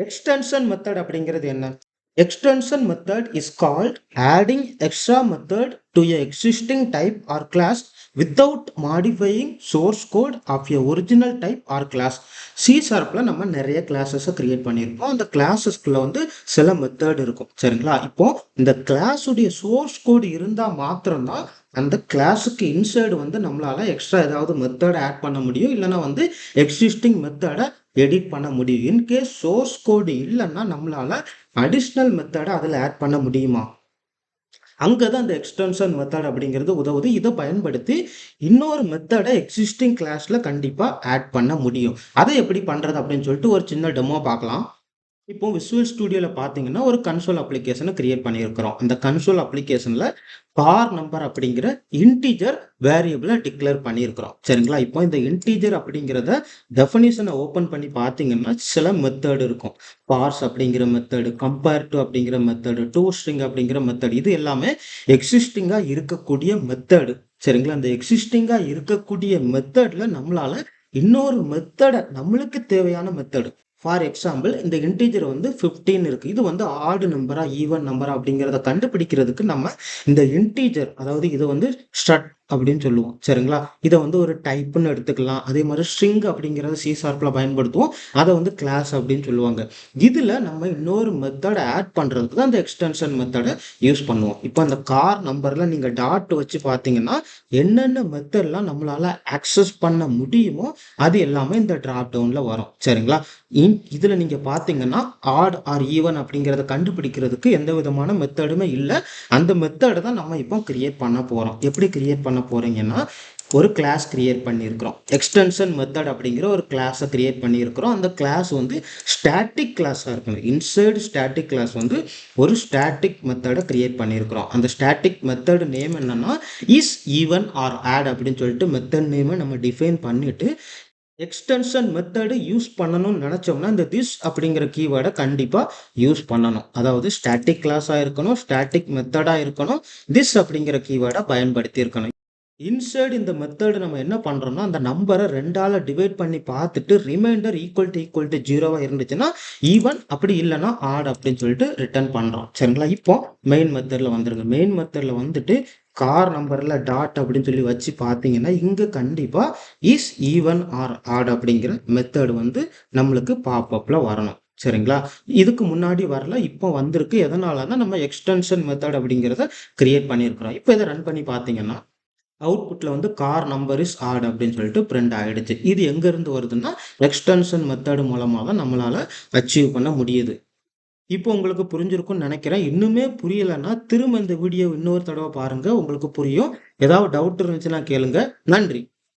Extension method அப்படிங்கிறது என்ன? Extension method is called adding extra method to a existing type or class without modifying source code of a original type or class. C ஷார்ப்ல நம்ம நிறைய கிளாஸஸை create பண்ணியிருப்போம். அந்த கிளாஸஸ்க்குள்ள வந்து சில மெத்தட் இருக்கும். சரிங்களா? இப்போ இந்த கிளாஸுடைய சோர்ஸ் கோடு இருந்தால் மாத்திரம்தான் அந்த கிளாஸுக்கு இன்சைடு வந்து நம்மளால எக்ஸ்ட்ரா ஏதாவது மெத்தட் ஆட் பண்ண முடியும். இல்லைன்னா வந்து எக்ஸிஸ்டிங் மெத்தடை எடிட் பண்ண முடியும். இன்கேஸ் சோர்ஸ் கோடு இல்லைன்னா நம்மளால அடிஷ்னல் மெத்தடை அதில் ஆட் பண்ண முடியுமா? அங்கே தான் அந்த எக்ஸ்டென்ஷன் மெத்தட் அப்படிங்கிறது உதவுது. இதை பயன்படுத்தி இன்னொரு மெத்தடை எக்ஸிஸ்டிங் கிளாஸில் கண்டிப்பாக ஆட் பண்ண முடியும். அதை எப்படி பண்ணுறது அப்படின்னு சொல்லிட்டு ஒரு சின்ன டெமோ பார்க்கலாம். இப்போ விசுவல் ஸ்டுடியோவில் பார்த்தீங்கன்னா ஒரு கன்சோல் அப்ளிகேஷனை கிரியேட் பண்ணியிருக்கிறோம். அந்த கன்சோல் அப்ளிகேஷனில் கார் நம்பர் அப்படிங்கிற இன்டீஜர் வேரியபிளை டிக்ளேர் பண்ணியிருக்கிறோம். சரிங்களா? இப்போ இந்த இன்டீஜர் அப்படிங்கிறத டெஃபினிஷனை ஓப்பன் பண்ணி பார்த்தீங்கன்னா சில மெத்தட் இருக்கும். பார்ஸ் அப்படிங்கிற மெத்தடு, கம்பேர் டு அப்படிங்கிற மெத்தடு, டூ ஸ்ட்ரிங் அப்படிங்கிற மெத்தட், இது எல்லாமே எக்ஸிஸ்டிங்காக இருக்கக்கூடிய மெத்தடு. சரிங்களா? அந்த எக்ஸிஸ்டிங்காக இருக்கக்கூடிய மெத்தடில் நம்மளால இன்னொரு மெத்தடை நம்மளுக்கு தேவையான மெத்தடு, ஃபார் எக்ஸாம்பிள் இந்த இன்டீஜர் வந்து 15 இருக்கு. இது வந்து ஆடு நம்பரா ஈவன் நம்பரா அப்படிங்கிறத கண்டுபிடிக்கிறதுக்கு நம்ம இந்த இன்டீஜர், அதாவது இதை வந்து ஸ்ட்ரட் அப்படின்னு சொல்லுவோம். சரிங்களா? இதை வந்து ஒரு டைப்புன்னு எடுத்துக்கலாம். அதே மாதிரி ஸ்ட்ரிங் அப்படிங்கிறத சி ஷார்ப்ல பயன்படுத்துவோம். அதை வந்து கிளாஸ் அப்படின்னு சொல்லுவாங்க. இதுல நம்ம இன்னொரு மெத்தடை ஆட் பண்றதுக்கு தான் அந்த எக்ஸ்டென்ஷன் மெத்தடை யூஸ் பண்ணுவோம். இப்போ அந்த கார் நம்பர்ல நீங்க டாட் வச்சு பார்த்தீங்கன்னா என்னென்ன மெத்தட்லாம் நம்மளால ஆக்சஸ் பண்ண முடியுமோ அது எல்லாமே இந்த டிராப் டவுன்ல வரும். சரிங்களா? இதுல நீங்க பாத்தீங்கன்னா ஆட் ஆர் ஈவன் அப்படிங்கிறத கண்டுபிடிக்கிறதுக்கு எந்த விதமான மெத்தடுமே இல்லை. அந்த மெத்தடை தான் நம்ம இப்போ கிரியேட் பண்ண போறோம். எப்படி கிரியேட் பண்ண போறீங்கன்னா, ஒரு கிளாஸ் கிரியேட் பண்ணியிருக்கிறோம். எக்ஸ்டென்ஷன் மெத்தட் அப்படிங்கிற ஒரு கிளாஸை கிரியேட் பண்ணியிருக்கிறோம். அந்த கிளாஸ் வந்து ஸ்டாட்டிக் கிளாஸாக இருக்கணும். இன்சைடு ஸ்டாட்டிக் கிளாஸ் வந்து ஒரு ஸ்டாட்டிக் மெத்தடை கிரியேட் பண்ணியிருக்கிறோம். அந்த ஸ்டாட்டிக் மெத்தட் நேம் என்னன்னா இஸ் ஈவன் ஆர் ஆட் அப்படின்னு சொல்லிட்டு மெத்தட் நேமை நம்ம டிஃபைன் பண்ணிட்டு எக்ஸ்டென்ஷன் மெத்தடு யூஸ் பண்ணணும்னு நினச்சோம்னா இந்த திஸ் அப்படிங்கிற கீவேர்டை கண்டிப்பாக யூஸ் பண்ணணும். அதாவது ஸ்டாட்டிக் கிளாஸாக இருக்கணும், ஸ்டாட்டிக் மெத்தடாக இருக்கணும், திஸ் அப்படிங்கிற கீவேர்டை பயன்படுத்தி இருக்கணும். இன்சைடு இந்த மெத்தடு நம்ம என்ன பண்ணுறோம்னா அந்த நம்பரை 2ஆல் டிவைட் பண்ணி பார்த்துட்டு ரிமைண்டர் ஈக்குவல் டு 0வாக இருந்துச்சுன்னா ஈவன், அப்படி இல்லைன்னா ஆட் அப்படின்னு சொல்லிட்டு ரிட்டர்ன் பண்ணுறோம். சரிங்களா? இப்போ மெயின் மெத்தடில் வந்துருங்க. மெயின் மெத்தடில் வந்துட்டு கார் நம்பரில் டாட் அப்படின்னு சொல்லி வச்சு பார்த்தீங்கன்னா இங்கே கண்டிப்பாக இஸ் ஈவன் ஆர் ஆட் அப்படிங்கிற மெத்தட் வந்து நம்மளுக்கு பாப்அப்பில் வரணும். சரிங்களா? இதுக்கு முன்னாடி வரல, இப்போ வந்திருக்கு. எதனாலன்னா நம்ம எக்ஸ்டென்ஷன் மெத்தட் அப்படிங்கிறத கிரியேட் பண்ணியிருக்கிறோம். இப்போ இதை ரன் பண்ணி பார்த்தீங்கன்னா அவுட்புட்டில் வந்து கார் நம்பர் இஸ் ஆட் அப்படின்னு சொல்லிட்டு பிரிண்ட் ஆகிடுச்சு. இது எங்கேருந்து வருதுன்னா எக்ஸ்டென்ஷன் மெத்தடு மூலமாக தான் நம்மளால் அச்சீவ் பண்ண முடியுது. இப்போ உங்களுக்கு புரிஞ்சிருக்கும்னு நினைக்கிறேன். இன்னுமே புரியலைன்னா திரும்ப இந்த வீடியோ இன்னொரு தடவை பாருங்கள், உங்களுக்கு புரியும். ஏதாவது டவுட் இருந்துச்சுன்னா கேளுங்க. நன்றி.